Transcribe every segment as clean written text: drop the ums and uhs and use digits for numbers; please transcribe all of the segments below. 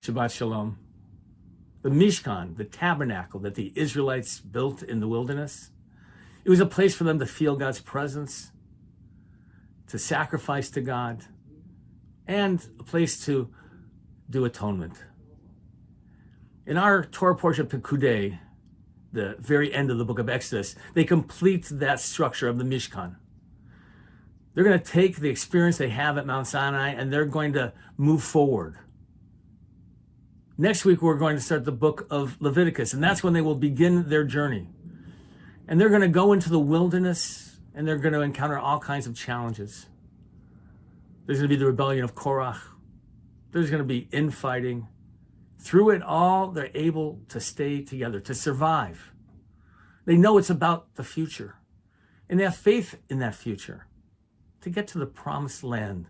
Shabbat Shalom. The Mishkan, the tabernacle that the Israelites built in the wilderness, it was a place for them to feel God's presence, to sacrifice to God, and a place to do atonement. In our Torah portion of Pekudei, the very end of the book of Exodus, they complete that structure of the Mishkan. They're going to take the experience they have at Mount Sinai and they're going to move forward. Next week, we're going to start the book of Leviticus, and that's when they will begin their journey. And they're going to go into the wilderness and they're going to encounter all kinds of challenges. There's going to be the rebellion of Korach. There's going to be infighting. Through it all, they're able to stay together, to survive. They know it's about the future. And they have faith in that future to get to the promised land,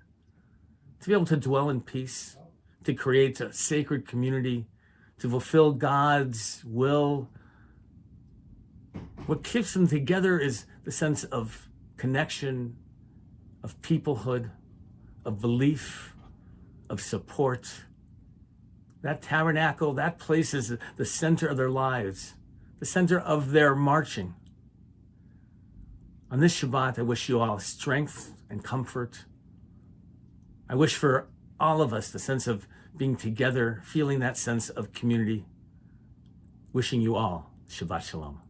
to be able to dwell in peace, to create a sacred community, to fulfill God's will. What keeps them together is the sense of connection, of peoplehood, of belief, of support. That tabernacle, that place is the center of their lives, the center of their marching. On this Shabbat, I wish you all strength and comfort. I wish for all of us the sense of being together, feeling that sense of community. Wishing you all Shabbat Shalom.